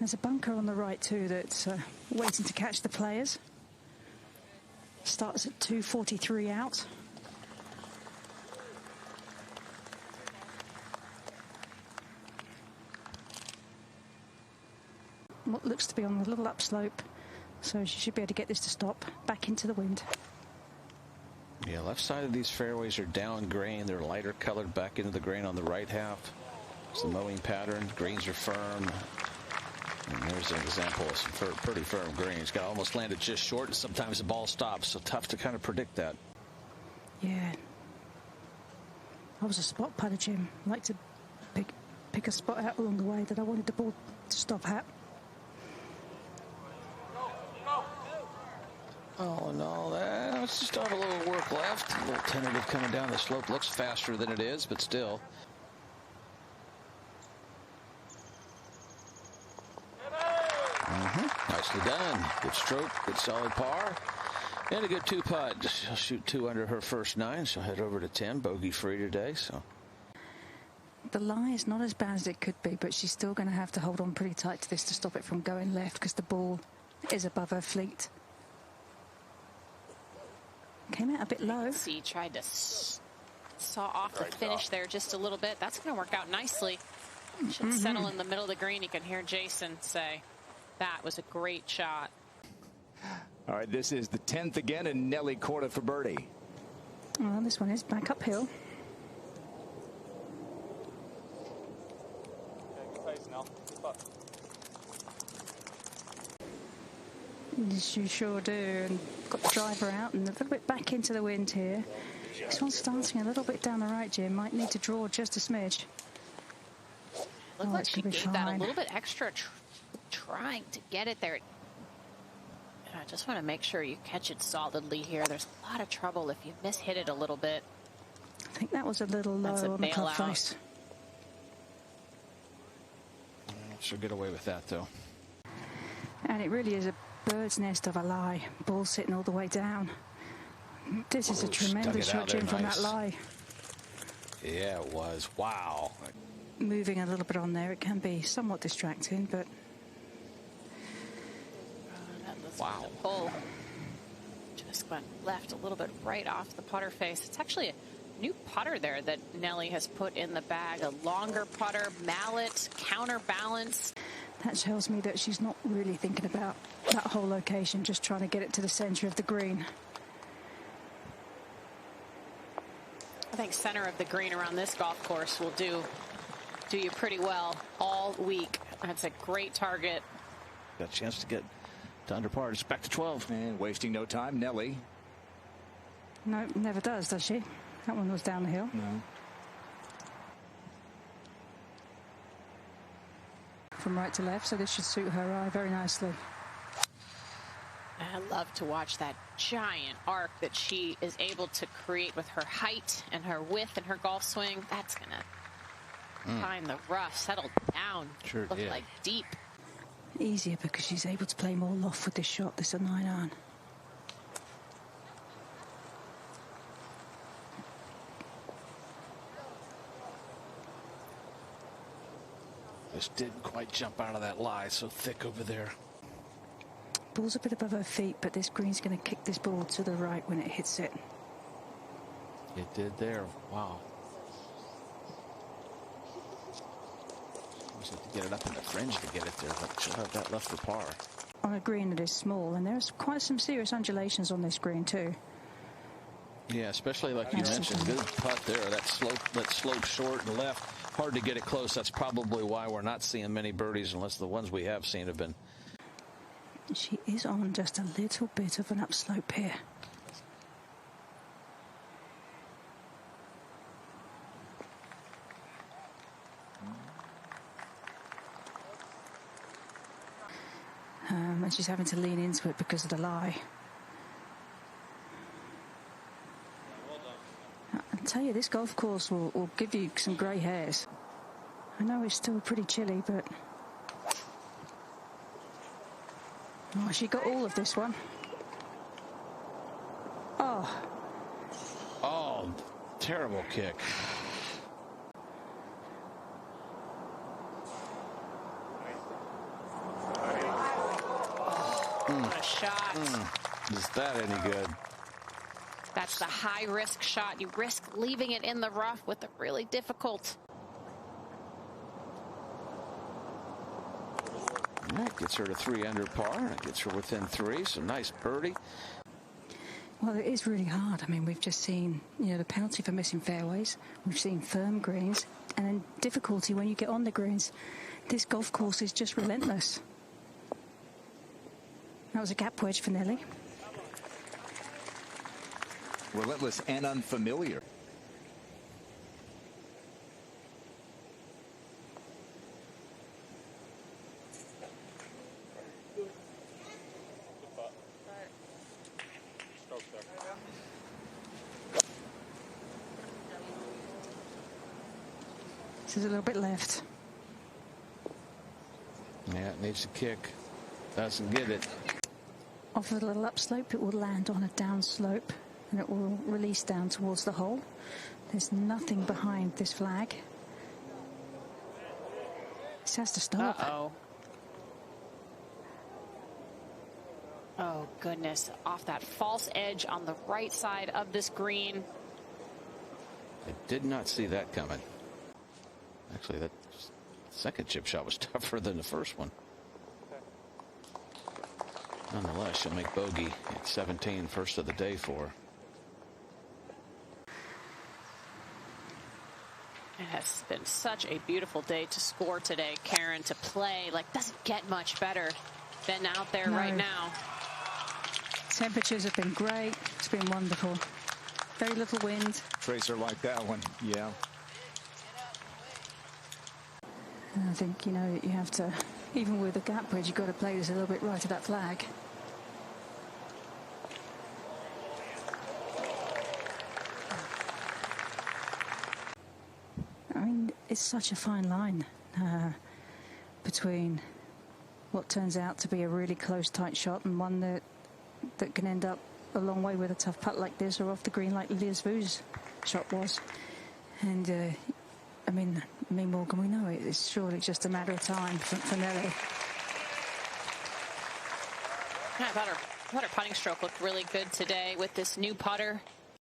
There's a bunker on the right too that's waiting to catch the players. Starts at 243 out. What looks to be on a little upslope, so she should be able to get this to stop. Back into the wind. Yeah, left side of these fairways are down grain. They're lighter colored back into the grain on the right half. It's the mowing pattern. Greens are firm. And there's an example of some pretty firm greens. Got almost landed just short, and sometimes the ball stops, so tough to kind of predict that. Yeah. I was a spot putter, Jim. I like to pick a spot out along the way that I wanted the ball to stop at. Oh, no, that's just have a little work left. A little tentative coming down the slope. Looks faster than it is, but still. Nicely done. Good stroke, good solid par, and a good 2-putt. She'll shoot 2 under her first 9. She'll head over to 10, bogey free today. So the lie is not as bad as it could be, but she's still going to have to hold on pretty tight to this to stop it from going left, because the ball is above her fleet. Came out a bit low. See, tried to saw off the finish there just a little bit. That's going to work out nicely. Should settle in the middle of the green. You can hear Jason say that was a great shot. All right, this is the 10th again, and Nelly Korda for birdie. Well, this one is back uphill. Yes, you sure do. And got the driver out and a little bit back into the wind here. This one's starting a little bit down the right, Jim. Might need to draw just a smidge. Looked like she gave that a little bit extra trying to get it there. And I just want to make sure you catch it solidly here. There's a lot of trouble if you mishit it a little bit. I think that was a little low on the club face. She'll get away with that, though. And it really is a bird's nest of a lie. Ball sitting all the way down. This is a tremendous shot, Jim, from that lie. Yeah, it was. Wow. Moving a little bit on there, it can be somewhat distracting, but wow. The pull just went left a little bit right off the putter face. It's actually a new putter there that Nelly has put in the bag. A longer putter, mallet, counterbalance. That tells me that she's not really thinking about that whole location, just trying to get it to the center of the green. I think center of the green around this golf course will do you pretty well all week. That's a great target. Got a chance to get to under par. Just back to 12. And wasting no time, Nelly. No, never does she? That one was down the hill. No. From right to left, so this should suit her eye very nicely. I love to watch that giant arc that she is able to create with her height and her width and her golf swing. That's going to find the rough, settle down, Sure look did. like deep. Easier because she's able to play more loft with this shot. This is a 9-iron. Just didn't quite jump out of that lie, so thick over there. Ball's a bit above her feet, but this green's going to kick this ball to the right when it hits it. It did there. Wow. Just have to get it up in the fringe to get it there, but she'll have that left for par. On a green that is small, and there's quite some serious undulations on this green too. Yeah, especially like you mentioned, good putt there. That slope short and left. Hard to get it close. That's probably why we're not seeing many birdies, unless the ones we have seen have been. She is on just a little bit of an upslope here. And she's having to lean into it because of the lie. I tell you, this golf course will give you some grey hairs. I know it's still pretty chilly, but oh, she got all of this one. Oh, terrible kick. What a shot. Is that any good? That's the high-risk shot. You risk leaving it in the rough with the really difficult. That gets her to 3 under par. That gets her within 3. So nice birdie. Well, it is really hard. I mean, we've just seen, the penalty for missing fairways. We've seen firm greens and then difficulty when you get on the greens. This golf course is just relentless. That was a gap wedge for Nelly. Relentless and unfamiliar. There's a little bit left. Yeah, it needs to kick. Doesn't get it. Off a little upslope, it will land on a downslope and it will release down towards the hole. There's nothing behind this flag. This has to stop. Uh-oh. Oh, goodness. Off that false edge on the right side of this green. I did not see that coming. Actually, that second chip shot was tougher than the first one. Nonetheless, she'll make bogey at 17, first of the day for her. It has been such a beautiful day to score today, Karen, to play. Like, doesn't get much better than out there right now. Temperatures have been great. It's been wonderful. Very little wind. Tracer like that one, yeah. And I think, you have to, even with the gap wedge, you've got to play this a little bit right of that flag. I mean, it's such a fine line between what turns out to be a really close, tight shot and one that can end up a long way with a tough putt like this or off the green like Liz Vu's shot was. And I mean, Morgan, we know it's surely just a matter of time for Nelly. I thought her putting stroke looked really good today with this new putter.